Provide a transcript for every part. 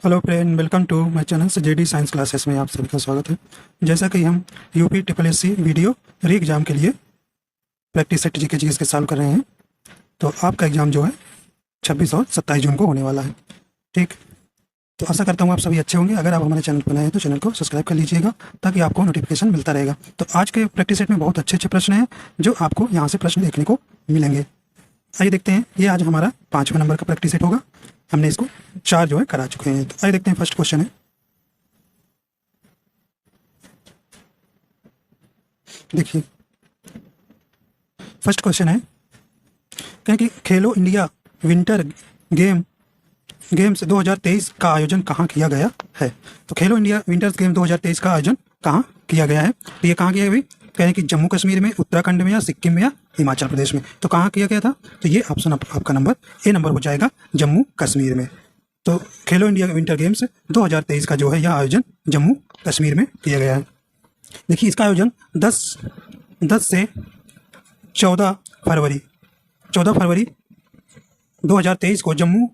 Hello friend, welcome to my channel से JD science classes में आप सभी का स्वागत है। जैसा कि हम UP triple S C VDO re exam के लिए प्रैक्टिस सेट जीके जीएस के सॉल्व कर रहे हैं, तो आपका एग्ज़ाम जो है 26 और 27 जून को होने वाला है। ठीक, तो आशा करता हूँ आप सभी अच्छे होंगे। अगर आप हमारे चैनल पर नए हैं तो चैनल को सब्सक्राइब कर लीजिएगा ताकि आपको नोटिफिकेशन मिलता रहेगा। तो आज के प्रैक्टिस सेट में बहुत अच्छे अच्छे प्रश्न हैं जो आपको यहाँ से प्रश्न देखने को मिलेंगे। आइए देखते हैं, ये आज हमारा 5वें नंबर का प्रैक्टिस सेट होगा। हमने इसको 4 जो है करा चुके हैं। तो आइए देखते हैं, फर्स्ट क्वेश्चन है, देखिए फर्स्ट क्वेश्चन है कहें कि खेलो इंडिया विंटर गेम्स 2023 का आयोजन कहाँ किया गया है। तो खेलो इंडिया विंटर्स गेम 2023 का आयोजन कहाँ किया गया है। तो ये कहाँ किया गया, कहें कि जम्मू कश्मीर में, उत्तराखंड में, या सिक्किम में, या हिमाचल प्रदेश में। तो कहाँ किया गया था, तो ये ऑप्शन आपका नंबर ए नंबर हो जाएगा, जम्मू कश्मीर में। तो खेलो इंडिया विंटर गेम्स 2023 का जो है यह आयोजन जम्मू कश्मीर में किया गया है। देखिए, इसका आयोजन 10 से 14 फरवरी 2023 को जम्मू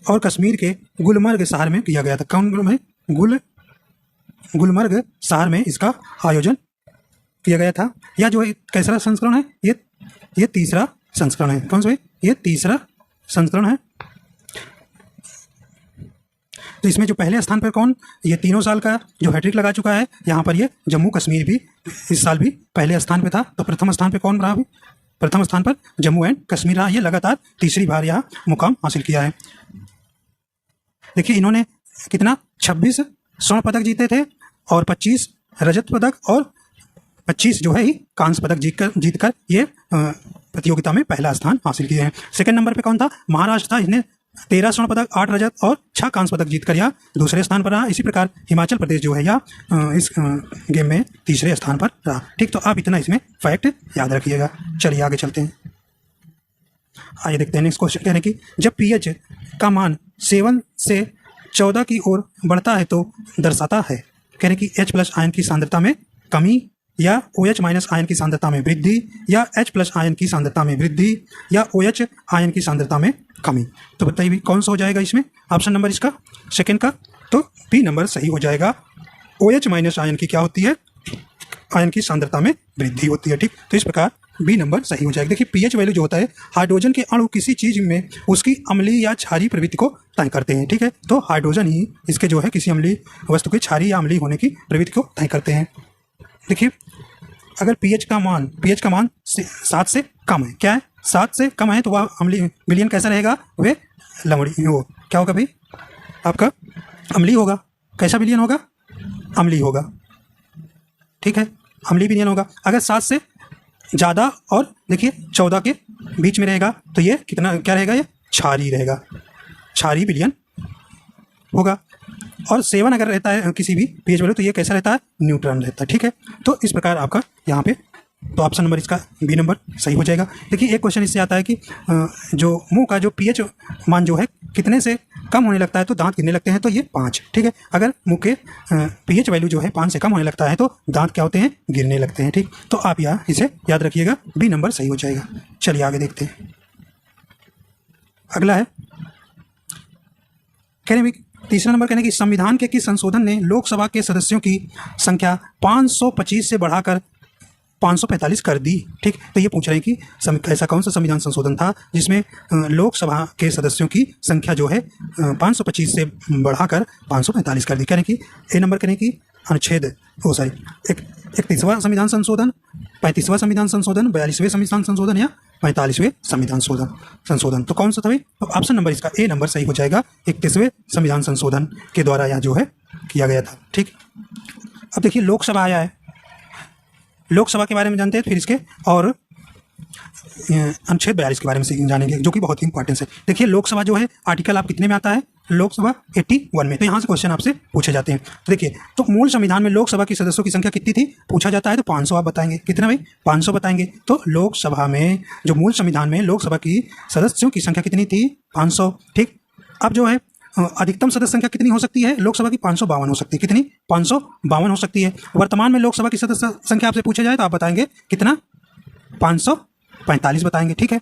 और कश्मीर के गुलमर्ग शहर में किया गया था। कौन में, गुलमर्ग शहर में इसका आयोजन किया गया था। यह जो है कैसा संस्करण है, ये तीसरा संस्करण है। कौन सा है, ये तीसरा संस्करण है। तो इसमें जो पहले स्थान पर कौन, ये तीनों साल का जो हैट्रिक लगा चुका है, यहाँ पर ये जम्मू कश्मीर भी इस साल भी पहले स्थान पे था। तो प्रथम स्थान पे कौन रहा, अभी प्रथम स्थान पर जम्मू एंड कश्मीर रहा। ये लगातार तीसरी बार यहाँ मुकाम हासिल किया है। देखिए, इन्होंने कितना 26 स्वर्ण पदक जीते थे और 25 रजत पदक और 25 जो है ही कांस्य पदक जीतकर ये प्रतियोगिता में पहला स्थान हासिल किए हैं। सेकंड नंबर पे कौन था, महाराष्ट्र था। इसने 13 स्वर्ण पदक, 8 रजत और 6 कांस्य पदक जीतकर यह दूसरे स्थान पर रहा। इसी प्रकार हिमाचल प्रदेश जो है यह इस गेम में तीसरे स्थान पर रहा। ठीक, तो आप इतना इसमें फैक्ट याद रखिएगा। चलिए आगे चलते हैं। आइए देखते हैं नेक्स्ट क्वेश्चन। कहने की जब पीएच का मान 7 से 14 की ओर बढ़ता है तो दर्शाता है। कहने की H+ आयन की सांद्रता में कमी, या OH- आयन की सांद्रता में वृद्धि, या H+ आयन की सांद्रता में वृद्धि, या OH आयन की सांद्रता में कमी। तो बताइए भी कौन सा हो जाएगा इसमें ऑप्शन नंबर इसका सेकंड का, तो बी नंबर सही हो जाएगा। OH- आयन की क्या होती है, आयन की सांद्रता में वृद्धि होती है। ठीक, तो इस प्रकार बी नंबर सही हो जाएगा। देखिए, पीएच वैल्यू जो होता है, हाइड्रोजन के अणु किसी चीज में उसकी अम्लीय या क्षारीय प्रवृत्ति को तय करते हैं। ठीक है, तो हाइड्रोजन ही इसके जो है किसी अम्लीय वस्तु के क्षारीय या अम्लीय होने की प्रवृत्ति को तय करते हैं। देखिए, अगर पीएच का मान 7 से कम है, क्या है 7 से कम है, तो वह अम्लीय विलयन कैसा रहेगा, वे लवणीय हो, क्या होगा भाई आपका अम्लीय होगा। कैसा विलयन होगा, अम्लीय होगा। ठीक है, अम्लीय विलयन होगा। अगर 7 से ज़्यादा और देखिए 14 के बीच में रहेगा तो ये कितना क्या रहेगा, ये क्षारीय रहेगा, क्षारीय विलयन होगा। और 7 अगर रहता है किसी भी पीएच वैल्यू तो ये कैसा रहता है, न्यूट्रल रहता है। ठीक है, तो इस प्रकार आपका यहाँ पे तो ऑप्शन नंबर इसका बी नंबर सही हो जाएगा। देखिए, एक क्वेश्चन इससे आता है कि जो मुंह का जो पीएच मान जो है कितने से कम होने लगता है तो दांत गिरने लगते हैं, तो ये 5। ठीक है, अगर मुंह के पीएच वैल्यू जो है 5 से कम होने लगता है तो दांत क्या होते हैं, गिरने लगते हैं। ठीक, तो आप यहाँ इसे याद रखिएगा, बी नंबर सही हो जाएगा। चलिए आगे देखते हैं। अगला है कहने तीसरा नंबर, कहने की संविधान के किस संशोधन ने लोकसभा के सदस्यों की संख्या 525 से बढ़ाकर 545 कर दी। ठीक, तो ये पूछ रहे हैं कि ऐसा कौन सा संविधान संशोधन था जिसमें लोकसभा के सदस्यों की संख्या जो है 525 से बढ़ाकर 545 कर दी। कहने की ए नंबर, कहने की अनुच्छेद 31वां संविधान संशोधन, 35वां संविधान संशोधन, 42वें संविधान संशोधन, या 45वें संविधान संशोधन। तो कौन सा था भाई, तो ऑप्शन नंबर इसका ए नंबर सही हो जाएगा। 31वें संविधान संशोधन के द्वारा यह जो है किया गया था। ठीक, अब देखिए लोकसभा आया है, लोकसभा के बारे में जानते हैं, फिर इसके और अनुच्छेद 42 के बारे में जानेंगे जो कि बहुत ही इंपॉर्टेंट है। देखिए, लोकसभा जो है आर्टिकल आप कितने में आता है, लोकसभा 81 में। तो यहाँ से क्वेश्चन आपसे पूछे जाते हैं। तो देखिए, तो मूल संविधान में लोकसभा की सदस्यों की संख्या कितनी थी पूछा जाता है, तो 500 आप बताएंगे। कितना भाई, 500 बताएंगे। तो लोकसभा में जो मूल संविधान में लोकसभा की सदस्यों की संख्या कितनी थी, 500। ठीक, अब जो है अधिकतम सदस्य संख्या कितनी हो सकती है लोकसभा की, 552 हो सकती है। कितनी, 552 हो सकती है। वर्तमान में लोकसभा की सदस्य संख्या आपसे पूछा जाए तो आप बताएंगे कितना, 545 बताएंगे। ठीक है,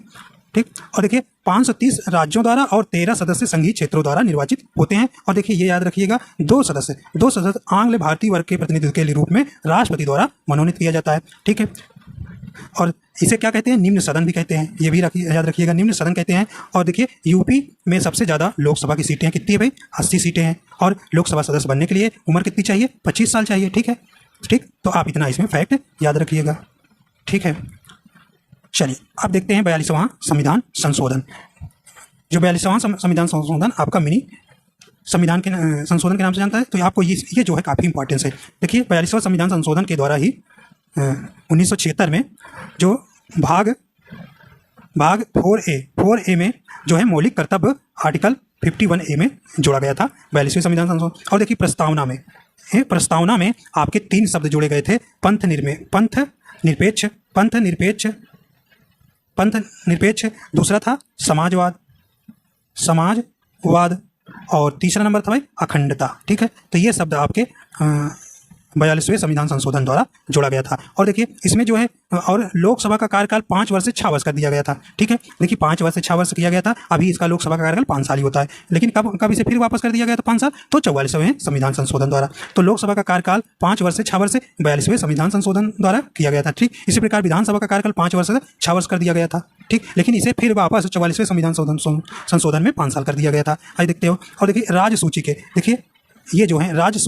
ठीक। और देखिए 530 राज्यों द्वारा और 13 सदस्य संघीय क्षेत्रों द्वारा निर्वाचित होते हैं। और देखिए ये याद रखिएगा, दो सदस्य आंग्ल भारतीय वर्ग के प्रतिनिधित्व के रूप में राष्ट्रपति द्वारा मनोनीत किया जाता है। ठीक है। और इसे क्या कहते हैं? निम्न सदन भी कहते हैं, ये भी याद रखिएगा, निम्न सदन कहते हैं। और देखिए यूपी में सबसे ज़्यादा लोकसभा की सीटें हैं, कितनी है भाई? 80 सीटें हैं। और लोकसभा सदस्य बनने के लिए उम्र कितनी चाहिए? 25 साल चाहिए। ठीक है, ठीक। तो आप इतना इसमें फैक्ट याद रखिएगा। ठीक है, चलिए अब देखते हैं 42वां संविधान संशोधन। जो 42वां संविधान संशोधन आपका मिनी संविधान के संशोधन के नाम से जानता है, तो आपको ये जो है काफ़ी इंपॉर्टेंस है। देखिए 42वां संविधान संशोधन के द्वारा ही 1976 में जो भाग 4A में जो है मौलिक कर्तव्य आर्टिकल 51A में जोड़ा गया था 42वें संविधान संशोधन। और देखिए प्रस्तावना में आपके 3 शब्द जोड़े गए थे, पंथ निरपेक्ष, दूसरा था समाजवाद और तीसरा नंबर था भाई अखंडता। ठीक है, तो ये शब्द आपके 42वें संविधान संशोधन द्वारा जोड़ा गया था। और देखिए इसमें जो है और लोकसभा का कार्यकाल 5 वर्ष से 6 वर्ष कर दिया गया था। ठीक है, देखिए 5 वर्ष से 6 वर्ष किया गया था, अभी इसका लोकसभा का कार्यकाल 5 साल ही होता है। लेकिन कब इसे फिर वापस कर दिया गया था 5 साल? तो 44वें संविधान संशोधन द्वारा। तो लोकसभा का कार्यकाल 5 वर्ष से 6 वर्ष से 42वें संविधान संशोधन द्वारा किया गया था। ठीक, इसी प्रकार विधानसभा का कार्यकाल 5 वर्ष से 6 वर्ष कर दिया गया था। ठीक, लेकिन इसे फिर वापस 44वें संविधान संशोधन में 5 साल कर दिया गया था। आइए देखते हो। और देखिए राज्य ये जो है राज्य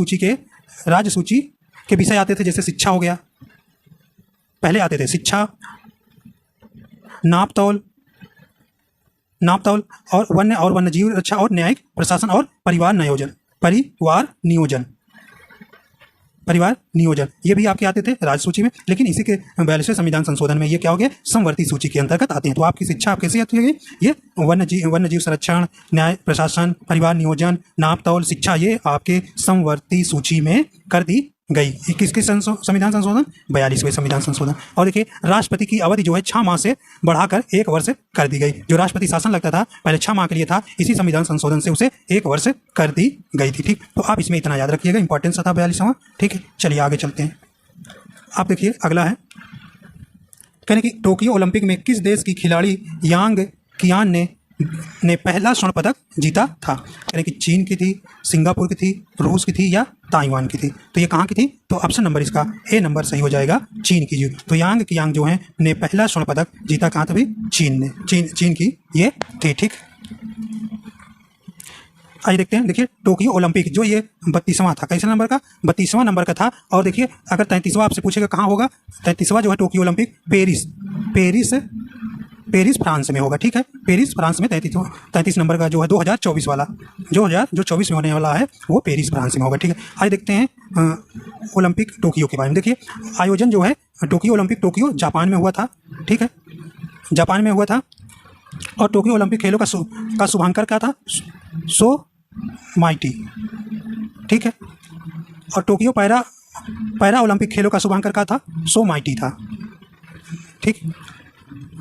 सूची के विषय आते थे, जैसे शिक्षा हो गया, पहले आते थे शिक्षा, नापतौल और वन्यजीव रक्षा और न्यायिक प्रशासन और परिवार नियोजन ये भी आपके आते थे राज्य सूची में। लेकिन इसी के 42वें संविधान संशोधन में ये क्या हो गया? समवर्ती सूची के अंतर्गत आते हैं। तो आपकी शिक्षा आप कैसे आती है? ये वन्यजीव संरक्षण, न्याय प्रशासन, परिवार नियोजन, नापतौल, शिक्षा, ये आपके समवर्ती सूची में कर दी गई। किसके संविधान संशोधन? 42वें संविधान संशोधन। और देखिए राष्ट्रपति की अवधि जो है 6 माह से बढ़ाकर 1 वर्ष कर दी गई। जो राष्ट्रपति शासन लगता था पहले 6 माह के लिए था, इसी संविधान संशोधन से उसे 1 वर्ष कर दी गई थी। ठीक, तो आप इसमें इतना याद रखिएगा, इंपॉर्टेंस था 42वां। ठीक है, चलिए आगे चलते हैं। आप देखिए अगला है, कहने की टोक्यो ओलंपिक में किस देश की खिलाड़ी यांग कियान ने पहला स्वर्ण पदक जीता था? यानी कि चीन की थी, सिंगापुर की थी, रूस की थी या ताइवान की थी? तो ये कहाँ की थी? तो ऑप्शन नंबर इसका ए नंबर सही हो जाएगा, चीन की जी। तो यांग कियांग जो है ने पहला स्वर्ण पदक जीता कहाँ था भाई? चीन की ये थी। ठीक, आइए देखते हैं। देखिए टोक्यो ओलंपिक जो ये 32वां था, कैसे नंबर का? 32वां नंबर का था। और देखिए अगर 33वां आपसे पूछेगा कहाँ होगा, 33वां जो है टोक्यो ओलंपिक पेरिस फ्रांस में होगा। ठीक है, पेरिस फ्रांस में 33 नंबर का जो है 2024 वाला जो 24 में होने वाला है वो पेरिस फ्रांस में होगा। ठीक है, आइए देखते हैं ओलंपिक टोक्यो के बारे में। देखिए आयोजन जो है टोक्यो ओलंपिक टोक्यो जापान में हुआ था। ठीक है, जापान में हुआ था। और टोक्यो ओलंपिक खेलों का शुभांकर क्या था? सो माइटी। ठीक है, और टोक्यो पैरा ओलंपिक खेलों का शुभांकर क्या था? सो माइटी था। ठीक,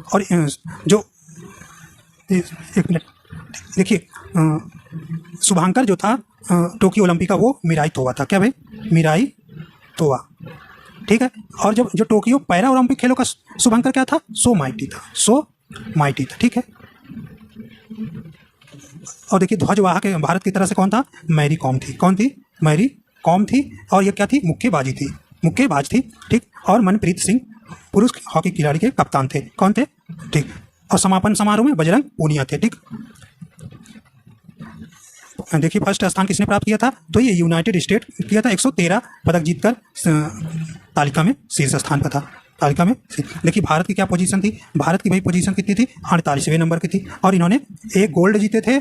और जो एक मिनट देखिए शुभांकर जो था टोक्यो ओलंपिक का वो मिराई तोवा था। क्या भाई? मिराई तोवा। ठीक है, और जो टोक्यो पैरा ओलंपिक खेलों का शुभांकर क्या था? सो माइटी था। ठीक है, और देखिए ध्वजवाहक भारत की तरफ से कौन था? मैरी कॉम थी। कौन थी? मैरी कॉम थी। और ये क्या थी? मुक्केबाज थी। ठीक, और मनप्रीत सिंह पुरुष हॉकी खिलाड़ी के कप्तान थे। कौन थे? ठीक, और समापन समारोह में बजरंग पूनिया थे। ठीक, देखिए फर्स्ट स्थान किसने प्राप्त किया था? तो ये यूनाइटेड स्टेट किया था, 113 पदक जीतकर तालिका में शीर्ष स्थान पर था। तालिका में देखिए भारत की क्या पोजीशन थी? भारत की भाई पोजीशन कितनी थी? 48वें नंबर की थी। और इन्होंने 1 गोल्ड जीते थे,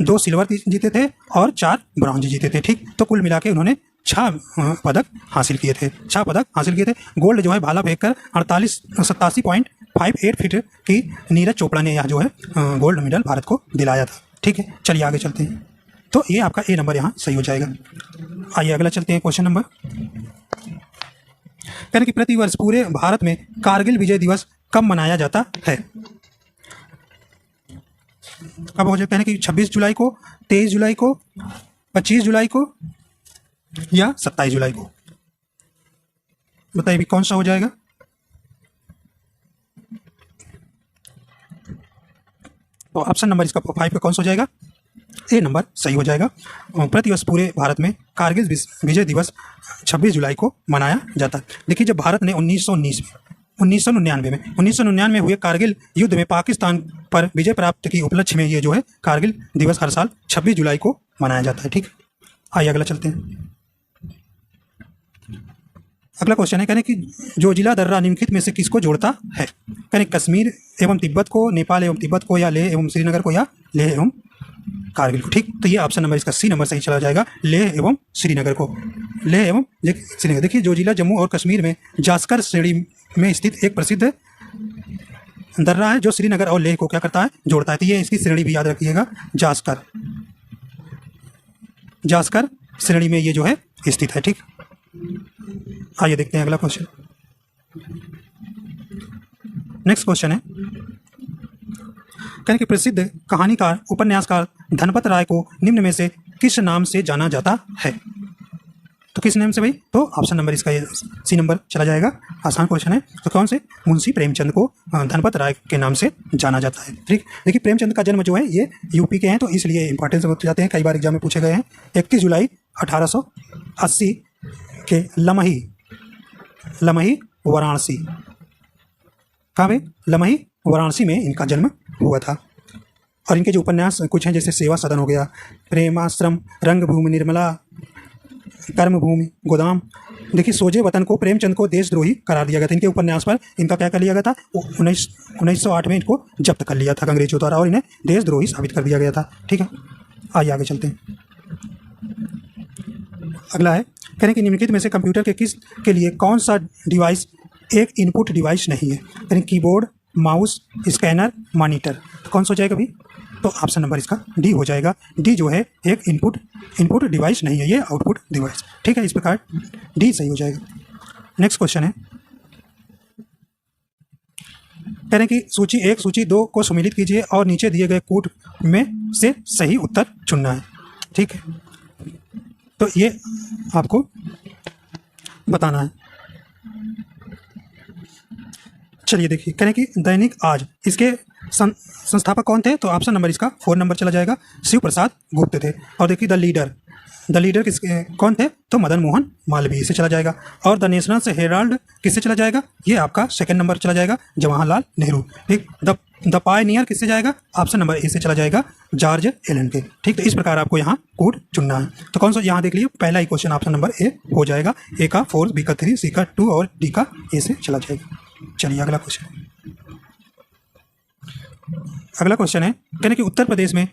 2 सिल्वर जीते थे और 4 ब्रॉन्ज जीते थे। ठीक, तो कुल मिला के उन्होंने 6 पदक हासिल किए थे। गोल्ड जो है भाला फेंककर 87.58 फीट की नीरज चोपड़ा ने यह जो है गोल्ड मेडल भारत को दिलाया था। ठीक है, चलिए आगे चलते हैं। तो ये आपका ए नंबर यहाँ सही हो जाएगा। आइए अगला चलते हैं क्वेश्चन नंबर। कहने कि प्रतिवर्ष पूरे भारत में कारगिल विजय दिवस कब मनाया जाता है? कब हो जाए? कहने कि 26 जुलाई को, 23 जुलाई को, 25 जुलाई को या 27 जुलाई को? बताइए भी कौन सा हो जाएगा? तो ऑप्शन नंबर इसका 5 का कौन सा हो जाएगा? ए नंबर सही हो जाएगा। प्रतिवर्ष पूरे भारत में कारगिल विजय दिवस 26 जुलाई को मनाया जाता है। देखिए, जब भारत ने 1999 में हुए कारगिल युद्ध में पाकिस्तान पर विजय प्राप्त की उपलक्ष्य में ये जो है कारगिल दिवस हर साल 26 जुलाई को मनाया जाता है। ठीक, आइए अगला चलते हैं। अगला क्वेश्चन है, कहने कि जो जिला दर्रा निम्नलिखित में से किसको जोड़ता है? कहने कश्मीर एवं तिब्बत को, नेपाल एवं तिब्बत को, या लेह एवं श्रीनगर को, या लेह एवं कारगिल को। ठीक, तो ये ऑप्शन नंबर इसका सी नंबर सही चला जाएगा, लेह एवं श्रीनगर को। लेह एवं श्रीनगर। देखिए, जो जिला जम्मू और कश्मीर में जास्कर श्रेणी में स्थित एक प्रसिद्ध दर्रा है जो श्रीनगर और लेह को क्या करता है? जोड़ता है। तो ये इसकी श्रेणी भी याद रखिएगा, जास्कर श्रेणी में ये जो है स्थित है। ठीक, आइए देखते हैं अगला क्वेश्चन। नेक्स्ट क्वेश्चन है, कहने कि प्रसिद्ध कहानीकार उपन्यासकार धनपत राय को निम्न में से किस नाम से जाना जाता है? तो किस नाम से भाई? तो ऑप्शन नंबर इसका ये सी नंबर चला जाएगा। आसान क्वेश्चन है। तो कौन से? मुंशी प्रेमचंद को धनपत राय के नाम से जाना जाता है। ठीक, देखिए प्रेमचंद का जन्म जो है ये यूपी के हैं, तो इसलिए इंपॉर्टेंस होते जाते हैं, कई बार एग्जाम में पूछे गए हैं। 31 जुलाई 1880 के लमही वाराणसी, कहाँ पे? लमही वाराणसी में इनका जन्म हुआ था। और इनके जो उपन्यास कुछ हैं, जैसे सेवा सदन हो गया, प्रेमाश्रम, रंगभूमि निर्मला, कर्मभूमि, गोदाम। देखिए, सोजे वतन को प्रेमचंद को देशद्रोही करार दिया गया था। इनके उपन्यास पर इनका क्या कर लिया गया था? 1908 में इनको जब्त कर लिया था अंग्रेजों द्वारा और इन्हें देशद्रोही साबित कर दिया गया था। ठीक है, आइए आगे चलते हैं। अगला है, कहने कि निम्नलिखित में से कंप्यूटर के लिए कौन सा डिवाइस एक इनपुट डिवाइस नहीं है? यानी कीबोर्ड, माउस, स्कैनर, मॉनिटर। तो कौन सा हो जाएगा भाई? तो ऑप्शन नंबर इसका डी हो जाएगा। डी जो है एक इनपुट डिवाइस नहीं है, ये आउटपुट डिवाइस। ठीक है, इस प्रकार डी सही हो जाएगा। नेक्स्ट क्वेश्चन है, कह रहे हैं कि सूची 1 सूची 2 को सम्मिलित कीजिए और नीचे दिए गए कूट में से सही उत्तर चुनना है। ठीक है, तो ये आपको बताना है। चलिए देखिए, कह रहे हैं कि दैनिक आज, इसके संस्थापक कौन थे? तो ऑप्शन नंबर इसका 4 नंबर चला जाएगा, शिव प्रसाद गुप्त थे। और देखिए द लीडर किसके कौन थे? तो मदन मोहन मालवीय से चला जाएगा। और द नेशनल से हेराल्ड किससे चला जाएगा? ये आपका 2nd नंबर चला जाएगा, जवाहरलाल नेहरू। ठीक, द पायनियर किससे जाएगा? ऑप्शन नंबर ए से चला जाएगा, जॉर्ज एलन के। ठीक, तो इस प्रकार आपको यहाँ कोड चुनना है। तो कौन सा? यहाँ देख लीजिए, पहला ही क्वेश्चन ऑप्शन नंबर ए हो जाएगा। ए का 4, बी का 3, सी का 2 और डी का ए से चला जाएगा। चलिए अगला क्वेश्चन है, कहने कि उत्तर प्रदेश में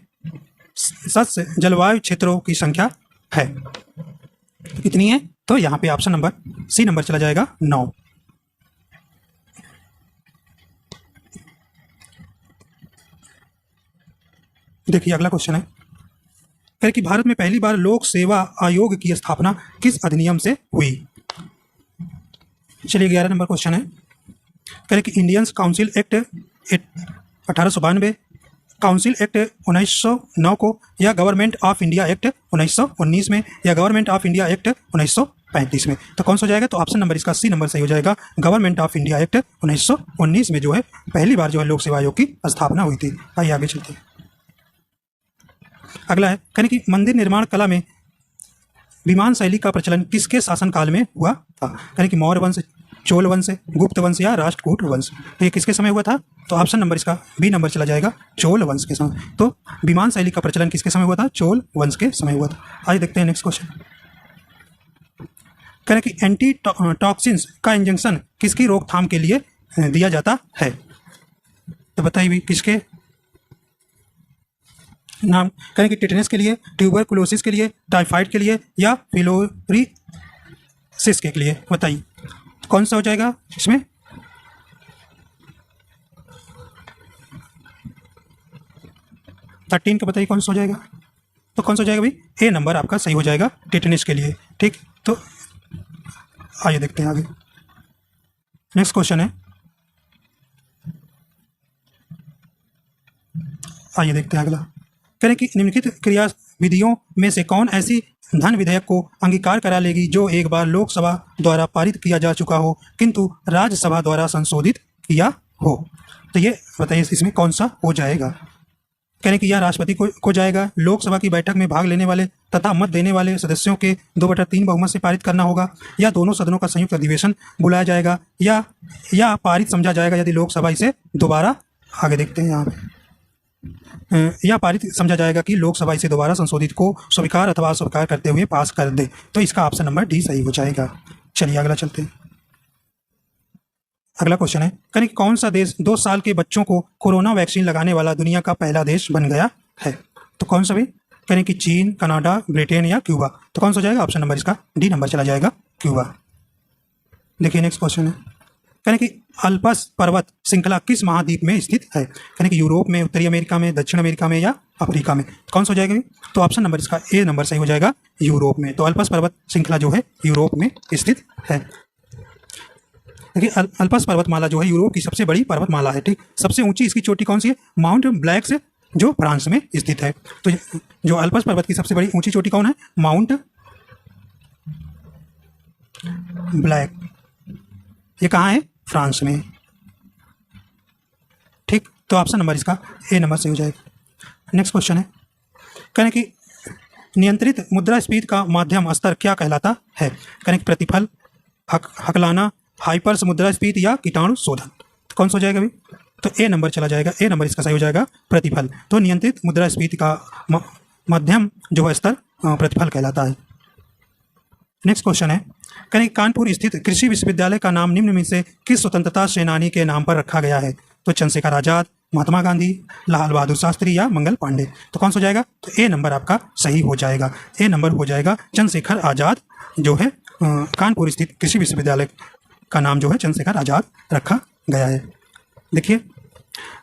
सस्य जलवायु क्षेत्रों की संख्या है कितनी है? तो यहाँ पे ऑप्शन नंबर सी नंबर चला जाएगा, 9। देखिए अगला क्वेश्चन है, कह कि भारत में पहली बार लोक सेवा आयोग की स्थापना किस अधिनियम से हुई? चलिए 11 नंबर क्वेश्चन है, कह कि Indian council act 1892, council act 1909 को, या गवर्नमेंट ऑफ इंडिया एक्ट 1919 में, या गवर्नमेंट ऑफ इंडिया एक्ट 1935 में। तो कौन सा हो जाएगा? तो ऑप्शन नंबर इसका सी नंबर सही हो जाएगा, गवर्नमेंट ऑफ इंडिया एक्ट 1919 में जो है पहली बार जो है लोक सेवा आयोग की स्थापना हुई थी। आइए आगे चलते हैं। अगला है, कहने कि मंदिर निर्माण कला में विमान शैली का प्रचलन किसके शासनकाल में हुआ था? कहने कि मौर्य वंश, चोल वंश, गुप्त वंश या राष्ट्रकूट वंश। तो ये किसके समय हुआ था? तो ऑप्शन नंबर इसका बी नंबर चला जाएगा, चोल वंश के समय। तो विमान शैली का प्रचलन किसके समय हुआ था? चोल वंश के समय हुआ था। आइए देखते हैं नेक्स्ट क्वेश्चन। कह रहे कि एंटी टॉक्सिन्स का इंजेक्शन किसकी रोकथाम के लिए दिया जाता है? तो बताइए भी किसके नाम? कहें कि टिटनेस के लिए, ट्यूबरकुलोसिस के लिए, टाइफाइड के लिए, या फिलोरिसिस के लिए। बताइए कौन सा हो जाएगा इसमें? थर्टीन का बताइए कौन सा हो जाएगा? तो कौन सा हो जाएगा भाई? ए नंबर आपका सही हो जाएगा, टिटनेस के लिए। ठीक, तो आइए देखते हैं आगे। नेक्स्ट क्वेश्चन है, आइए देखते हैं अगला। करें कि निम्नलिखित क्रिया विधियों में से कौन ऐसी धन विधेयक को अंगीकार करा लेगी जो एक बार लोकसभा द्वारा पारित किया जा चुका हो किंतु राज्यसभा द्वारा संशोधित किया हो? तो ये बताइए इसमें कौन सा हो जाएगा? कहने कि यह राष्ट्रपति को जाएगा। लोकसभा की बैठक में भाग लेने वाले तथा मत देने वाले सदस्यों के 2/3 बहुमत से पारित करना होगा, या दोनों सदनों का संयुक्त अधिवेशन बुलाया जाएगा, या पारित समझा जाएगा यदि लोकसभा इसे दोबारा, आगे देखते हैं यहाँ पे, या पारित समझा जाएगा कि लोकसभा इसे दोबारा संशोधित को स्वीकार अथवा अस्वीकार करते हुए पास कर दे। तो इसका ऑप्शन नंबर डी सही हो जाएगा। चलिए अगला चलते हैं। अगला क्वेश्चन है, कहने कि कौन सा देश 2 साल के बच्चों को कोरोना वैक्सीन लगाने वाला दुनिया का पहला देश बन गया है? तो कौन सा भी? कहने कि चीन, कनाडा, ब्रिटेन या क्यूबा। तो कौन सा हो जाएगा? ऑप्शन नंबर इसका डी नंबर चला जाएगा, क्यूबा। देखिए नेक्स्ट क्वेश्चन है, कहने कि अल्पस पर्वत श्रृंखला किस महाद्वीप में स्थित है? कहने कि यूरोप में, उत्तरी अमेरिका में, दक्षिण अमेरिका में या अफ्रीका में। तो कौन सा हो जाएगा? तो ऑप्शन नंबर इसका ए नंबर सही हो जाएगा, यूरोप में। तो अल्पस पर्वत श्रृंखला जो है यूरोप में स्थित है। देखिए अल्पस पर्वतमाला जो है यूरोप की सबसे बड़ी पर्वतमाला है, ठीक। सबसे ऊंची इसकी चोटी कौन सी है? माउंट ब्लैक से, जो फ्रांस में स्थित है। तो जो अल्पस पर्वत की सबसे बड़ी ऊंची चोटी कौन है? Mount black. ये कहाँ है? फ्रांस में, ठीक। तो ऑप्शन नंबर इसका ए नंबर सही हो जाएगा। नेक्स्ट क्वेश्चन है, कहने कि नियंत्रित मुद्रास्फीति का माध्यम स्तर क्या कहलाता है? कहने कि प्रतिफल, हकलाना, हाइपर्स मुद्रास्फीति या कीटाणु शोधन। तो कौन सा हो जाएगा अभी? तो ए नंबर चला जाएगा, ए नंबर इसका सही हो जाएगा, प्रतिफल। तो नियंत्रित मुद्रास्फीति का मध्यम जो है स्तर प्रतिफल कहलाता है। नेक्स्ट क्वेश्चन है, कहने कानपुर स्थित कृषि विश्वविद्यालय का नाम निम्न में से किस स्वतंत्रता सेनानी के नाम पर रखा गया है? तो चंद्रशेखर आजाद, महात्मा गांधी, लाल बहादुर शास्त्री या मंगल पांडे। तो कौन सा हो जाएगा? तो ए नंबर आपका सही हो जाएगा, ए नंबर हो जाएगा, चंद्रशेखर आजाद जो है कानपुर स्थित कृषि विश्वविद्यालय का नाम जो है चंद्रशेखर आजाद रखा गया है। देखिए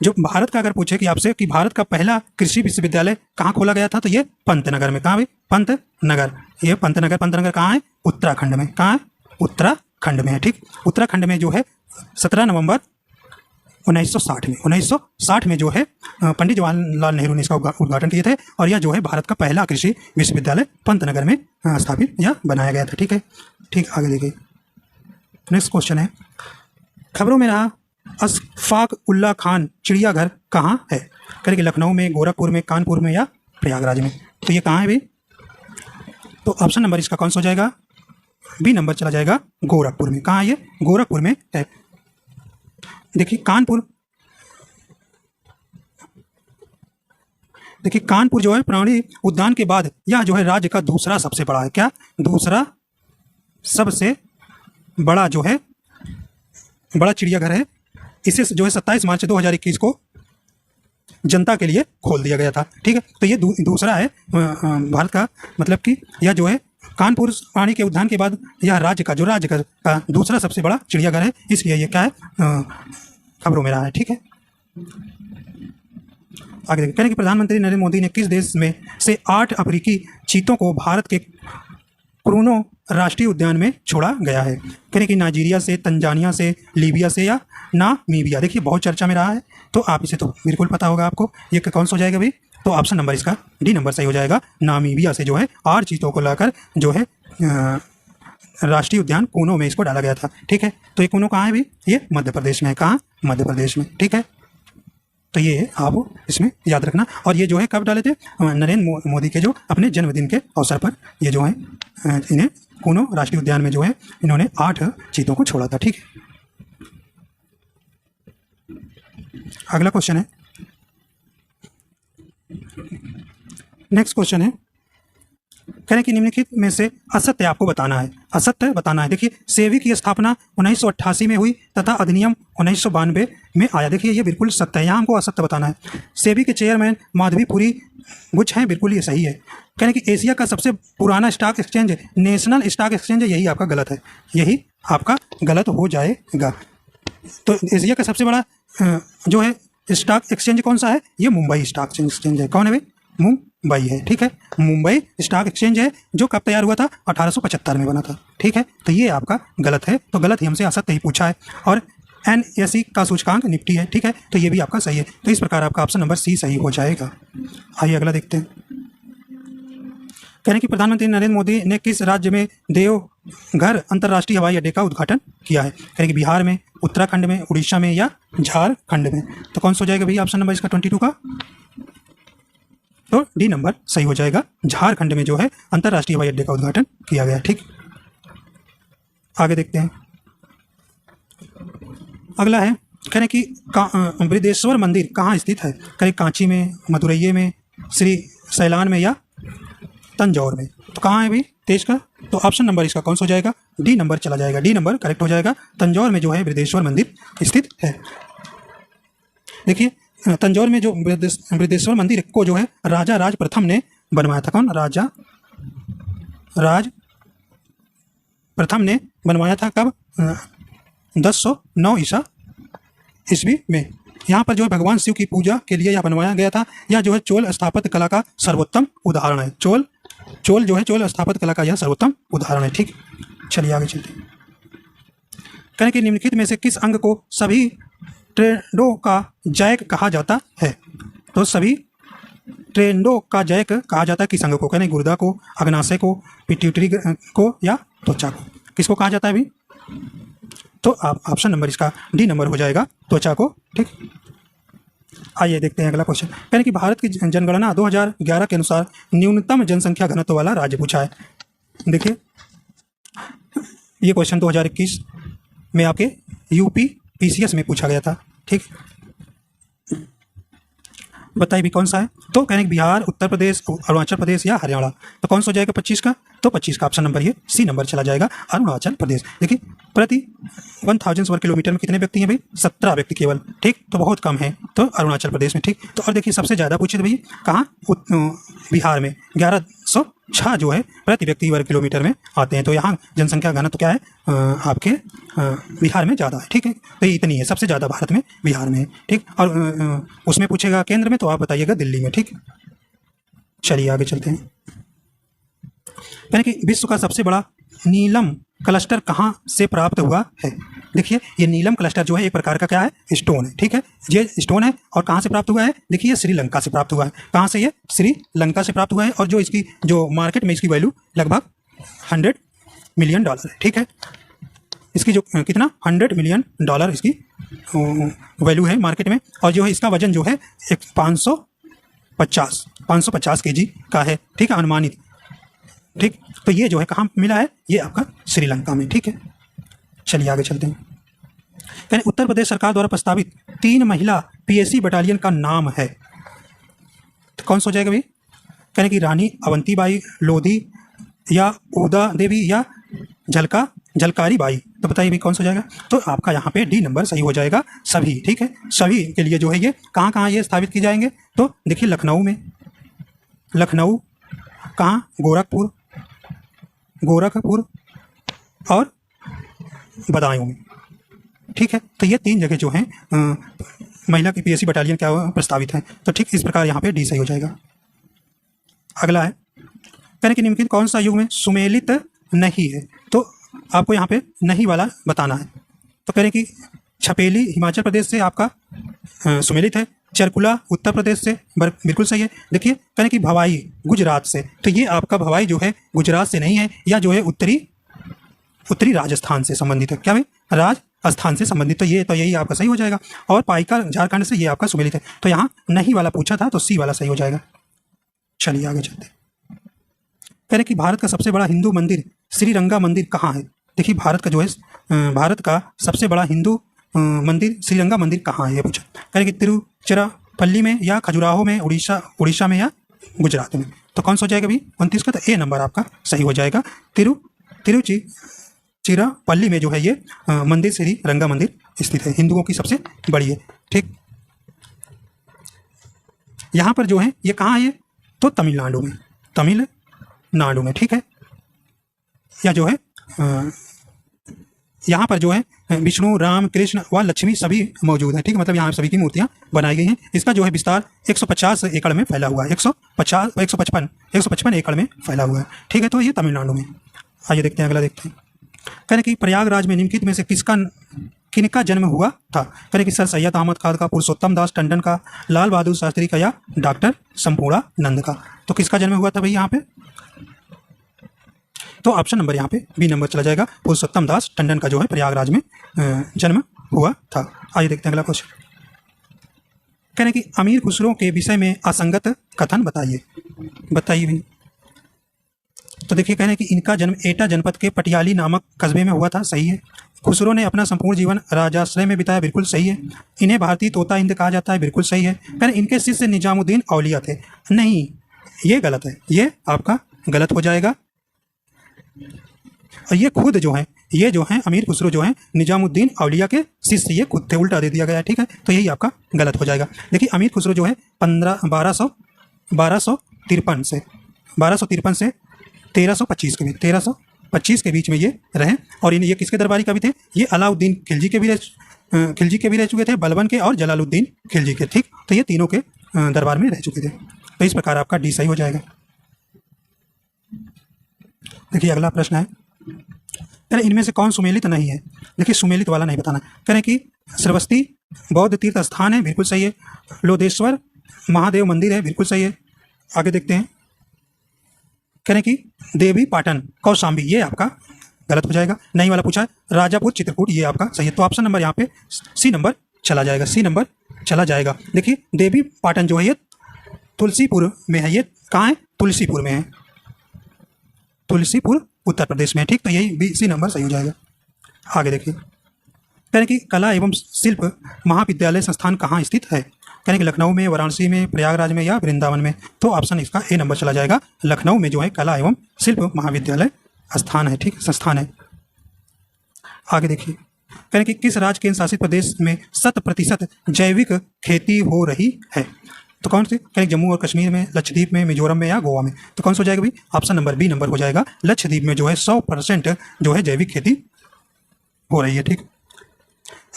जो भारत का अगर पूछे कि आपसे कि भारत का पहला कृषि विश्वविद्यालय कहाँ खोला गया था, तो ये पंतनगर में। कहाँ भाई? पंतनगर। ये पंतनगर कहाँ है? उत्तराखंड में। कहाँ है? उत्तराखंड में है, ठीक। उत्तराखंड में जो है 17 नवंबर 1960 में जो है पंडित जवाहरलाल नेहरू ने इसका उद्घाटन किए थे, और यह जो है भारत का पहला कृषि विश्वविद्यालय पंतनगर में स्थापित या बनाया गया था, ठीक है। ठीक, आगे देखिए नेक्स्ट क्वेश्चन है, खबरों में रहा अशफाक उल्ला खान चिड़ियाघर कहाँ है? करेंगे लखनऊ में, गोरखपुर में, कानपुर में या प्रयागराज में। तो ये कहाँ है भाई? तो ऑप्शन नंबर इसका कौन सा हो जाएगा? बी नंबर चला जाएगा, गोरखपुर में। कहाँ है ये? गोरखपुर में है। देखिए कानपुर जो है प्राणी उद्यान के बाद यह जो है राज्य का दूसरा सबसे बड़ा है। क्या? दूसरा सबसे बड़ा जो है बड़ा चिड़ियाघर है। इसे जो है 27 मार्च 2021 को जनता के लिए खोल दिया गया था, ठीक है। तो ये दूसरा है भारत का, मतलब कि यह जो है कानपुर प्राणी के उद्यान के बाद यह राज्य का दूसरा सबसे बड़ा चिड़ियाघर है, इसलिए ये क्या है खबरों में रहा है, ठीक है। आगे देखिए, कहने कि प्रधानमंत्री नरेंद्र मोदी ने किस देश में से 8 अफ्रीकी चीतों को भारत के क्रूनो राष्ट्रीय उद्यान में छोड़ा गया है? कहने कि नाइजीरिया से, तंजानिया से, लीबिया से या नामीबिया। देखिए बहुत चर्चा में रहा है, तो आप इसे तो बिल्कुल पता होगा आपको। ये कौन सा हो जाएगा भाई? तो ऑप्शन नंबर इसका डी नंबर सही हो जाएगा, नामीबिया से जो है 8 चीतों को लाकर जो है राष्ट्रीय उद्यान कूनो में इसको डाला गया था, ठीक है। तो ये कूनो कहाँ है भाई? ये मध्य प्रदेश में है। कहाँ? मध्य प्रदेश में, ठीक है। तो ये आप इसमें याद रखना। और ये जो है कब डाले थे? नरेंद्र मोदी के जो अपने जन्मदिन के अवसर पर ये जो है इन्हें कूनो राष्ट्रीय उद्यान में जो है इन्होंने 8 चीतों को छोड़ा था, ठीक है। अगला क्वेश्चन है, नेक्स्ट क्वेश्चन है, कह रहे हैं कि निम्नलिखित में से असत्य आपको बताना है। असत्य बताना है। देखिए सेबी की स्थापना 1988 में हुई तथा अधिनियम 1992 में आया। देखिए ये बिल्कुल सत्य है, यहाँ हमको असत्य बताना है। सेबी के चेयरमैन माधवीपुरी बुच हैं, बिल्कुल ये सही है। कह रहे हैं कि एशिया का सबसे पुराना stock exchange national stock exchange है, यही आपका गलत है, यही आपका गलत हो जाएगा। तो एशिया का सबसे बड़ा जो है स्टॉक एक्सचेंज कौन सा है? ये मुंबई स्टॉक एक्सचेंज है। कौन है भाई? मुंबई है, ठीक है। मुंबई स्टॉक एक्सचेंज है जो कब तैयार हुआ था? 1875 में बना था, ठीक है। तो ये आपका गलत है, तो गलत ही हमसे असत्य ही पूछा है। और NSE का सूचकांक निफ्टी है, ठीक है। तो ये भी आपका सही है। तो इस प्रकार आपका ऑप्शन नंबर सी सही हो जाएगा। आइए अगला देखते हैं। कह रहे हैं कि प्रधानमंत्री नरेंद्र मोदी ने किस राज्य में देवघर अंतर्राष्ट्रीय हवाई अड्डे का उद्घाटन किया है? कह रहे हैं कि बिहार में, उत्तराखंड में, उड़ीसा में या झारखंड में। तो कौन सा हो जाएगा भैया ऑप्शन नंबर इसका 22 का? तो डी नंबर सही हो जाएगा। झारखंड में जो है अंतर्राष्ट्रीय हवाई अड्डे का उद्घाटन किया गया। ठीक, आगे देखते हैं। अगला है, कह रहे कि बृहदेश्वर मंदिर कहाँ स्थित है? कह रहे कांची में, मदुरैये में, श्री सैलान में या तंजौर में। तो कहाँ है भाई देश का? तो ऑप्शन नंबर इसका कौन सा हो जाएगा? डी नंबर चला जाएगा। डी नंबर करेक्ट हो जाएगा। तंजौर में जो है बृहदेश्वर मंदिर स्थित है। देखिए तंजौर में जो बृहदेश्वर मंदिर को जो है राजा राज प्रथम ने बनवाया था। कौन? राजा राज प्रथम ने बनवाया था। कब? 1009 ईस्वी में। यहाँ पर जो है भगवान शिव की पूजा के लिए यह बनवाया गया था। यह जो है चोल स्थापत्य कला का सर्वोत्तम उदाहरण है। चोल जो है चोल स्थापत्य कला का यह सर्वोत्तम उदाहरण है। ठीक, चलिए आगे चलते हैं। कहने कि निम्नलिखित में से किस अंग को सभी ट्रेंडों का जैक कहा जाता है? तो सभी ट्रेंडों का जैक कहा जाता है किस अंग को? कहने गुर्दा को, अग्नाशय को, पिट्यूटरी को या त्वचा को? किसको कहा जाता है अभी? तो आप ऑप्शन नंबर इसका डी नंबर हो जाएगा, त्वचा को। ठीक, आइए देखते हैं अगला क्वेश्चन। कहने कि भारत की जनगणना 2011 के अनुसार न्यूनतम जनसंख्या घनत्व वाला राज्य पूछा है। देखिए ये क्वेश्चन 2021 में आपके यूपी पीसीएस में पूछा गया था। ठीक, बताइए भी कौन सा है? तो कहने कि बिहार, उत्तर प्रदेश, अरुणाचल प्रदेश या हरियाणा। तो कौन सा हो जाएगा 25 का? तो 25 का ऑप्शन नंबर ये सी नंबर चला जाएगा, अरुणाचल प्रदेश। देखिए प्रति 1000 वर्ग किलोमीटर में कितने व्यक्ति हैं भाई? 17 व्यक्ति केवल। ठीक, तो बहुत कम है तो अरुणाचल प्रदेश में। ठीक, तो और देखिए सबसे ज़्यादा पूछे भाई कहाँ? बिहार में 1106 जो है प्रति व्यक्ति वर्ग किलोमीटर में आते हैं। तो यहाँ जनसंख्या घनत्व क्या है? आपके बिहार में ज़्यादा है। ठीक है, तो ये इतनी है, सबसे ज़्यादा भारत में बिहार में है। ठीक, और उसमें पूछेगा केंद्र में तो आप बताइएगा दिल्ली में। ठीक, चलिए आगे चलते हैं। यानी कि विश्व का सबसे बड़ा नीलम क्लस्टर कहाँ से प्राप्त हुआ है? देखिए ये नीलम क्लस्टर जो है एक प्रकार का क्या है? स्टोन है। ठीक है, ये स्टोन है और कहाँ से प्राप्त हुआ है? देखिए ये श्रीलंका से प्राप्त हुआ है। कहाँ से? ये श्रीलंका से प्राप्त हुआ है। और जो इसकी जो मार्केट में इसकी वैल्यू लगभग $100 मिलियन है। ठीक है, इसकी जो कितना $100 मिलियन इसकी वैल्यू है मार्केट में। और जो है इसका वजन जो है 550 केजी का है। ठीक है, अनुमानित। ठीक, तो ये जो है कहाँ मिला है? ये आपका श्रीलंका में। ठीक है, चलिए आगे चलते हैं। यानी उत्तर प्रदेश सरकार द्वारा प्रस्तावित 3 महिला पीएसी बटालियन का नाम है। तो कौन सा हो जाएगा भाई? कहने की रानी अवंतीबाई, लोधी या उदा देवी या झलकारी बाई। तो बताइए भाई कौन सा हो जाएगा? तो आपका यहाँ पे डी नंबर सही हो जाएगा, सभी। ठीक है, सभी के लिए जो है ये कहाँ कहाँ ये स्थापित की जाएंगे? तो देखिए लखनऊ में, लखनऊ कहाँ? गोरखपुर और बदायूं में। ठीक है, तो ये 3 जगह जो हैं महिला की पीएसी बटालियन क्या प्रस्तावित है। तो ठीक इस प्रकार यहाँ पे डी सही हो जाएगा। अगला है, कहने कि निम्नलिखित कौन सा युग में सुमेलित नहीं है? तो आपको यहाँ पे नहीं वाला बताना है। तो कह रहे कि छपेली हिमाचल प्रदेश से आपका सुमेलित है, चरकुला उत्तर प्रदेश से बिल्कुल सही है। देखिए कहें कि भवाई गुजरात से, तो ये आपका भवाई जो है गुजरात से नहीं है, या जो है उत्तरी राजस्थान से संबंधित है। क्या भाई? राजस्थान से संबंधित। तो यही आपका सही हो जाएगा। और पाइका झारखंड से, ये आपका सुमेलित है। तो यहाँ नहीं वाला पूछा था तो सी वाला सही हो जाएगा। चलिए आगे चलते हैं। कह रहे कि भारत का सबसे बड़ा हिंदू मंदिर श्रीरंगा मंदिर कहाँ है? देखिए भारत का सबसे बड़ा हिंदू मंदिर श्रीरंगा मंदिर कहाँ है ये पूछा। कह रहे कि तिरुचिरापल्ली में या खजुराहो में, उड़ीसा में या गुजरात में। तो कौन सा हो जाएगा भाई 29 का? तो ए नंबर आपका सही हो जाएगा। तिरुचिरापल्ली में जो है ये मंदिर श्रीरंगा मंदिर स्थित है, हिंदुओं की सबसे बड़ी है। ठीक, यहाँ पर जो है ये कहाँ है? तो तमिलनाडु में। ठीक है, या जो है यहाँ पर जो है विष्णु, राम, कृष्ण व लक्ष्मी सभी मौजूद हैं। ठीक है, मतलब यहाँ सभी की मूर्तियाँ बनाई गई हैं। इसका जो है विस्तार 150 एकड़ में फैला हुआ है। 155 एकड़ में फैला हुआ है। ठीक है, तो ये तमिलनाडु में। आइए देखते हैं, अगला देखते हैं। कहने कि प्रयागराज में निम्नलिखित में से किनका जन्म हुआ था? कहने कि सर सैयद अहमद खान का, पुरुषोत्तम दास टंडन का, लाल बहादुर शास्त्री का या डॉक्टर संपूर्णानंद का। तो किसका जन्म हुआ था भाई यहाँ पे? तो ऑप्शन नंबर यहाँ पे बी नंबर चला जाएगा, पुरुषोत्तम दास टंडन का जो है प्रयागराज में जन्म हुआ था। आइए देखते हैं अगला क्वेश्चन। कह रहे हैं कि अमीर खुसरो के विषय में असंगत कथन बताइए। बताइए भी। तो देखिए, कह रहे हैं कि इनका जन्म एटा जनपद के पटियाली नामक कस्बे में हुआ था। सही है। खुसरो ने अपना संपूर्ण जीवन राजाश्रय में बिताया। बिल्कुल सही है। इन्हें भारतीय तोता इंद कहा जाता है। बिल्कुल सही है। कह रहे हैं इनके शिष्य निजामुद्दीन औलिया थे। नहीं, ये गलत है। ये आपका गलत हो जाएगा। और ये खुद जो है, ये जो है अमीर खुसरो जो है निजामुद्दीन औलिया के शिष्य, ये खुद थे। उल्टा दे दिया गया है। ठीक है, तो यही आपका गलत हो जाएगा। देखिए, अमीर खुसरो जो है 1253 से 1325 के बीच में ये रहे। और ये किसके दरबारी कवि थे? ये अलाउद्दीन खिलजी के भी रह चुके थे, बलबन के और जलालुद्दीन खिलजी के। ठीक, तो ये तीनों के दरबार में रह चुके थे। तो इस प्रकार आपका डी सही हो जाएगा। देखिए, अगला प्रश्न है, कह रहे इनमें से कौन सुमेलित नहीं है? देखिए, सुमेलित वाला नहीं बताना। कह रहे कि श्रवस्ती बौद्ध तीर्थ स्थान है। बिल्कुल सही है। लोधेश्वर महादेव मंदिर है। बिल्कुल सही है। आगे देखते हैं। कह रहे कि देवी पाटन कौशाम्बी, ये आपका गलत हो जाएगा। नहीं वाला पूछा है। राजापुर चित्रकूट, ये आपका सही है। तो ऑप्शन नंबर यहाँ पे सी नंबर चला जाएगा। सी नंबर चला जाएगा। देखिए, देवी पाटन जो है ये तुलसीपुर में है। ये कहाँ है? तुलसीपुर में है। तुलसीपुर उत्तर प्रदेश में है। ठीक, तो यही भी सी नंबर सही हो जाएगा। आगे देखिए, कह रहे कि कला एवं शिल्प महाविद्यालय संस्थान कहाँ स्थित है? कह रहे कि लखनऊ में, वाराणसी में, प्रयागराज में या वृंदावन में। तो ऑप्शन इसका ए नंबर चला जाएगा। लखनऊ में जो है कला एवं शिल्प महाविद्यालय स्थान है। ठीक, संस्थान है। आगे देखिए, कह रहे कि किस राज्य केंद्र शासित प्रदेश में 100% जैविक खेती हो रही है? तो कौन सी? कह रहे जम्मू और कश्मीर में, लक्षद्वीप में, मिजोरम में या गोवा में। तो कौन सा हो जाएगा भाई? ऑप्शन नंबर बी नंबर हो जाएगा। लक्षद्वीप में जो है 100% जो है जैविक खेती हो रही है। ठीक,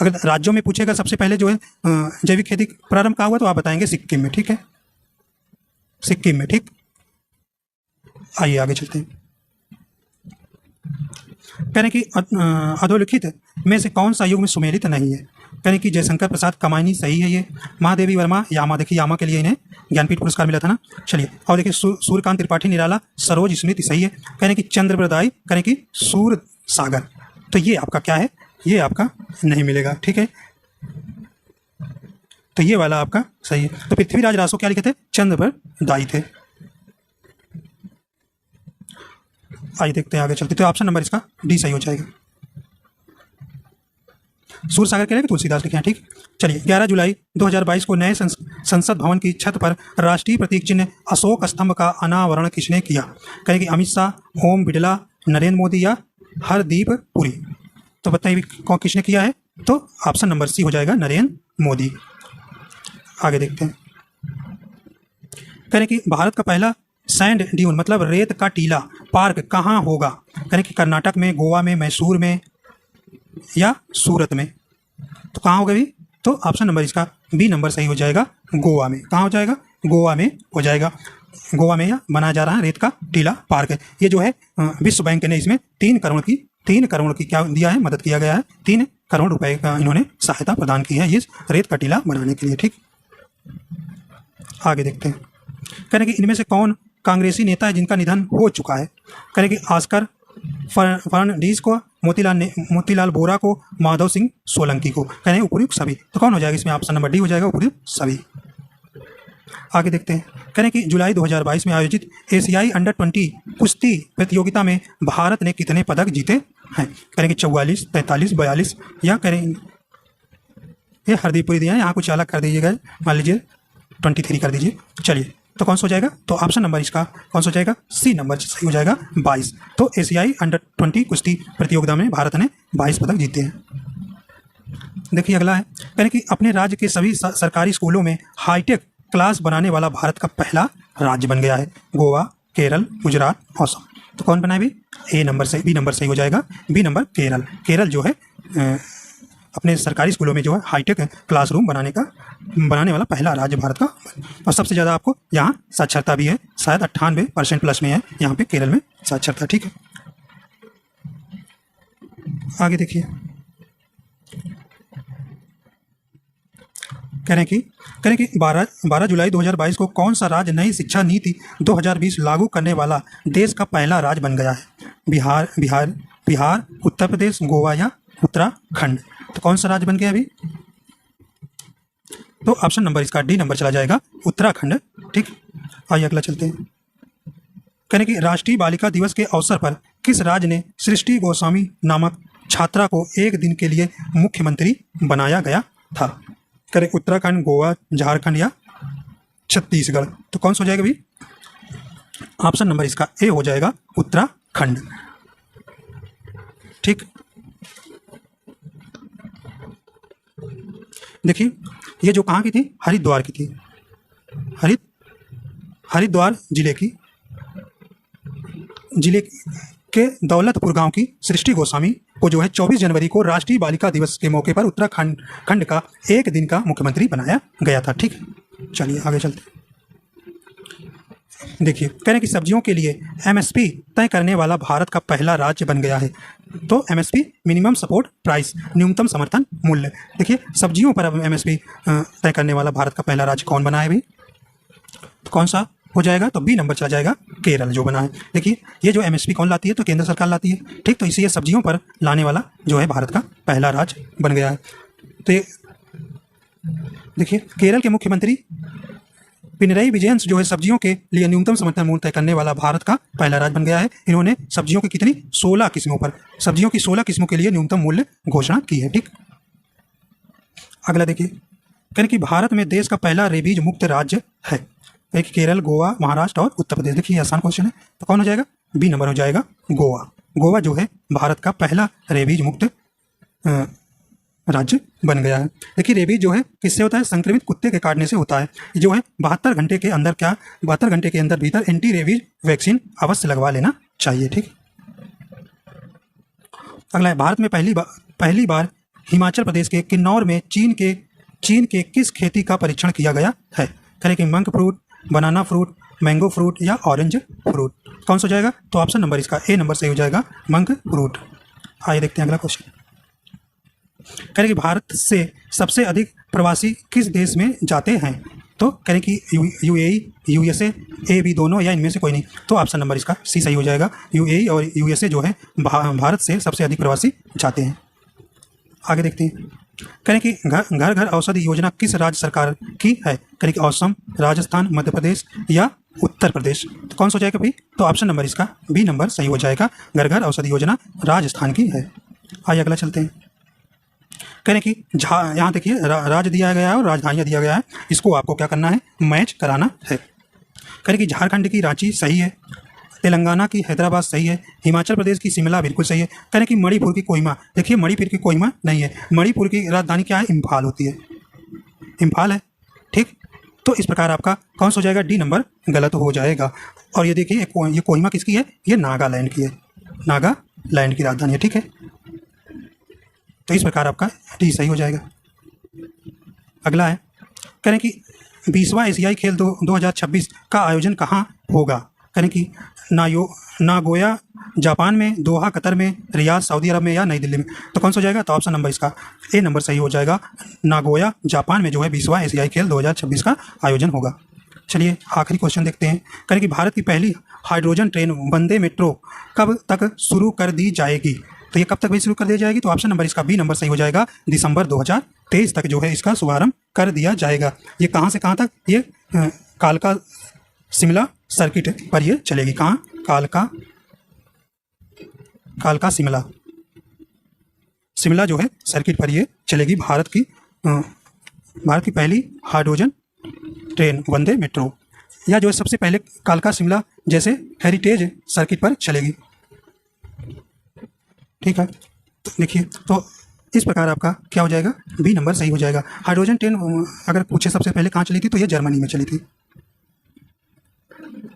अगर राज्यों में पूछेगा सबसे पहले जो है जैविक खेती प्रारंभ कहाँ हुआ, तो आप बताएंगे सिक्किम में। ठीक है, सिक्किम में। ठीक, आइए आगे चलते हैं। कह रहे कि अधोलिखित में से कौन सा युग में सुमेलित नहीं है? कह रहे कि जयशंकर प्रसाद कमायनी सही है। ये महादेवी वर्मा यामा, देखिए यामा के लिए इन्हें ज्ञानपीठ पुरस्कार मिला था ना। चलिए, और देखिए सूर्यकांत त्रिपाठी निराला सरोज स्मृति सही है। कह रहे कि चंद्रप्रदाई, कह रहे कि सूर सागर। तो ये आपका क्या है? ये आपका नहीं मिलेगा। ठीक है, तो ये वाला आपका सही है। तो पृथ्वीराज रासो क्या लिखे थे? चंद्रप्रदाई थे। आइए देखते हैं, आगे चलते। तो ऑप्शन नंबर इसका डी सही हो जाएगा। सूरसागर के लिए तुलसीदास लिखे हैं। ठीक, चलिए, 11 जुलाई 2022 को नए संसद भवन की छत पर राष्ट्रीय प्रतीक चिन्ह अशोक स्तंभ का अनावरण किसने किया? कहें कि अमित शाह, ओम बिड़ला, नरेंद्र मोदी या हरदीप पुरी। तो बताइए कौन किसने किया है? तो ऑप्शन नंबर सी हो जाएगा, नरेंद्र मोदी। आगे देखते हैं। कहें कि भारत का पहला सैंड ड्यून मतलब रेत का टीला पार्क कहाँ होगा? कहें कि कर्नाटक में, गोवा में, मैसूर में या सूरत में। तो कहाँ होगा भी? तो ऑप्शन नंबर इसका बी नंबर सही हो जाएगा, गोवा में। कहाँ हो जाएगा? गोवा में हो जाएगा। गोवा में यह बनाया जा रहा है रेत का टीला पार्क। ये जो है विश्व बैंक ने इसमें 3 करोड़ की क्या दिया है? मदद किया गया है। 3 करोड़ रुपए का इन्होंने सहायता प्रदान की है इस रेत का टीला बनाने के लिए। ठीक, आगे देखते हैं। कह रहे कि इनमें से कौन कांग्रेसी नेता है जिनका निधन हो चुका है? कह रहे कि ऑस्कर फर्नांडीज को, मोतीलाल वोरा को, माधव सिंह सोलंकी को। कह रहे हैं उपयुक्त सभी। तो कौन हो जाएगा इसमें? ऑप्शन नंबर डी हो जाएगा, उपयुक्त सभी। आगे देखते हैं। कह रहे हैं कि जुलाई 2022 में आयोजित एशियाई अंडर 20 कुश्ती प्रतियोगिता में भारत ने कितने पदक जीते हैं? कह रहे हैं कि 44, 43, 42 या कह रहे हैं ये हरदीपुरी दिया है, यहाँ कुछ अलग कर दीजिएगा, मान लीजिए 23 कर दीजिए। चलिए, तो कौन सा हो जाएगा? तो ऑप्शन नंबर इसका कौन सा हो जाएगा? सी नंबर सही हो जाएगा, 22। तो एशियाई अंडर 20 कुश्ती प्रतियोगिता में भारत ने 22 पदक जीते हैं। देखिए अगला है। कह रहे हैं कि अपने राज्य के सभी सरकारी स्कूलों में हाईटेक क्लास बनाने वाला भारत का पहला राज्य बन गया है। गोवा, केरल, गुजरात, असम। तो कौन बनाए भी? ए नंबर से, बी नंबर सही हो जाएगा, बी नंबर केरल। केरल जो है अपने सरकारी स्कूलों में जो है हाईटेक क्लासरूम बनाने वाला पहला राज्य भारत का। और सबसे ज़्यादा आपको यहाँ साक्षरता भी है, शायद 98% प्लस में है यहाँ पे केरल में साक्षरता। ठीक है, आगे देखिए। कह रहे हैं कि 12 जुलाई 2022 को कौन सा राज्य नई शिक्षा नीति 2020 लागू करने वाला देश का पहला राज्य बन गया है? बिहार, उत्तर प्रदेश, गोवा या उत्तराखंड। तो कौन सा राज्य बन गया अभी? तो ऑप्शन नंबर इसका डी नंबर चला जाएगा, उत्तराखंड। ठीक, आइए अगला चलते हैं। कहने की राष्ट्रीय बालिका दिवस के अवसर पर किस राज्य ने सृष्टि गोस्वामी नामक छात्रा को एक दिन के लिए मुख्यमंत्री बनाया गया था? करें उत्तराखंड, गोवा, झारखंड या छत्तीसगढ़। तो कौन सा हो जाएगा भाई? ऑप्शन नंबर इसका ए हो जाएगा, उत्तराखंड। ठीक, देखिए ये जो कहाँ की थी, हरिद्वार की थी, हरिद्वार जिले के दौलतपुर गांव की सृष्टि गोस्वामी को जो है 24 जनवरी को राष्ट्रीय बालिका दिवस के मौके पर उत्तराखंड का एक दिन का मुख्यमंत्री बनाया गया था। ठीक, चलिए आगे चलते हैं। देखिए कह रहे हैं कि सब्जियों के लिए एमएसपी तय करने वाला भारत का पहला राज्य बन गया है। तो एमएसपी मिनिमम सपोर्ट प्राइस, न्यूनतम समर्थन मूल्य। देखिए सब्जियों पर अब एमएसपी तय करने वाला भारत का पहला राज्य कौन बना है भाई? तो कौन सा हो जाएगा? तो बी नंबर चला जाएगा, केरल जो बना है। देखिए ये जो एमएसपी कौन लाती है? तो केंद्र सरकार लाती है। ठीक, तो इसी ये सब्जियों पर लाने वाला जो है भारत का पहला राज्य बन गया है। तो ये देखिए केरल के मुख्यमंत्री पिनरई विजयन जो है सब्जियों के लिए न्यूनतम समर्थन मूल्य तय करने वाला भारत का पहला राज्य बन गया है। इन्होंने सब्जियों की कितनी 16 किस्मों पर, सब्जियों की 16 किस्मों के लिए न्यूनतम मूल्य घोषणा की है। ठीक, अगला देखिए कहें कि भारत में देश का पहला रेबीज मुक्त राज्य है। एक केरल, गोवा, महाराष्ट्र और उत्तर प्रदेश। देखिए आसान क्वेश्चन है, तो कौन हो जाएगा? बी नंबर हो जाएगा, गोवा। गोवा जो है भारत का पहला रेबीज मुक्त राज्य बन गया है। देखिए रेबीज जो है किससे होता है? संक्रमित कुत्ते के काटने से होता है। जो है 72 घंटे के अंदर 72 घंटे के अंदर भीतर एंटी रेबीज वैक्सीन अवश्य लगवा लेना चाहिए। ठीक, अगला है भारत में पहली बार हिमाचल प्रदेश के किन्नौर में चीन के किस खेती का परीक्षण किया गया है? करें कि मंक फ्रूट, बनाना फ्रूट, मैंगो फ्रूट या ऑरेंज फ्रूट। कौन सा हो जाएगा? तो ऑप्शन नंबर इसका ए नंबर सही हो जाएगा, मंक फ्रूट। आइए देखते हैं अगला क्वेश्चन। करें कि भारत से सबसे अधिक प्रवासी किस देश में जाते हैं? तो करें कि यूएई, यूएसए, ए बी दोनों या इनमें से कोई नहीं। तो ऑप्शन नंबर इसका सी सही हो जाएगा, यूएई और यूएसए जो है भारत से सबसे अधिक प्रवासी जाते हैं। आगे देखते हैं। करें कि घर घर औषधि योजना किस राज्य सरकार की है? करें कि असम, राजस्थान, मध्य प्रदेश या उत्तर प्रदेश। तो कौन सा हो जाएगा भाई? तो ऑप्शन नंबर इसका बी नंबर सही हो जाएगा, घर घर औषधि योजना राजस्थान की है। आइए अगला चलते हैं। करें कि यहाँ देखिए राज्य दिया गया है और राजधानियाँ दिया गया है, इसको आपको क्या करना है? मैच कराना है। करें कि झारखंड की रांची सही है, तेलंगाना की हैदराबाद सही है, हिमाचल प्रदेश की शिमला बिल्कुल सही है। करें कि मणिपुर की कोहिमा, देखिए मणिपुर की कोहिमा नहीं है, मणिपुर की राजधानी क्या है? इम्फाल होती है, इम्फाल है। ठीक, तो इस प्रकार आपका कौन सा हो जाएगा? डी नंबर गलत हो जाएगा। और ये देखिए ये कोहिमा किसकी है? ये नागालैंड की है, नागालैंड की राजधानी है। ठीक है, तो इस प्रकार आपका डी सही हो जाएगा। अगला है करें कि 20वां एशियाई खेल 2026 का आयोजन कहाँ होगा? करें कि नागोया जापान में, दोहा कतर में, रियाद सऊदी अरब में या नई दिल्ली में। तो कौन सा हो जाएगा? तो ऑप्शन नंबर इसका ए नंबर सही हो जाएगा, नागोया जापान में जो है 20वां एशियाई खेल 2026 का आयोजन होगा। चलिए आखिरी क्वेश्चन देखते हैं। करें कि भारत की पहली हाइड्रोजन ट्रेन वंदे मेट्रो कब तक शुरू कर दी जाएगी? तो ये कब तक भी शुरू कर दी जाएगी? तो ऑप्शन नंबर इसका बी नंबर सही हो जाएगा, दिसंबर 2023 तक जो है इसका शुभारंभ कर दिया जाएगा। ये कहाँ से कहाँ तक? ये कालका शिमला सर्किट पर ये चलेगी। कहाँ? कालका शिमला जो है सर्किट पर ये चलेगी। भारत की पहली हाइड्रोजन ट्रेन वंदे मेट्रो, या जो है सबसे पहले कालका शिमला जैसे हेरिटेज सर्किट पर चलेगी। ठीक है, तो देखिए तो इस प्रकार आपका क्या हो जाएगा? बी नंबर सही हो जाएगा। हाइड्रोजन ट्रेन अगर पूछे सबसे पहले कहाँ चली थी, तो ये जर्मनी में चली थी।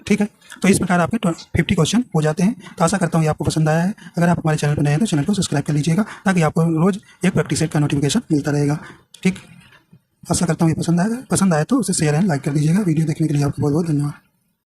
ठीक है, तो इस प्रकार आपके 50 क्वेश्चन हो जाते हैं। तो आशा करता हूँ ये आपको पसंद आया है। अगर आप हमारे चैनल पर नए हैं तो चैनल को सब्सक्राइब कर लीजिएगा, ताकि आपको रोज़ एक प्रैक्टिस सेट का नोटिफिकेशन मिलता रहेगा। ठीक, आशा करता हूँ ये पसंद आया तो उसे शेयर एंड लाइक कर दीजिएगा। वीडियो देखने के लिए आपको बहुत बहुत धन्यवाद।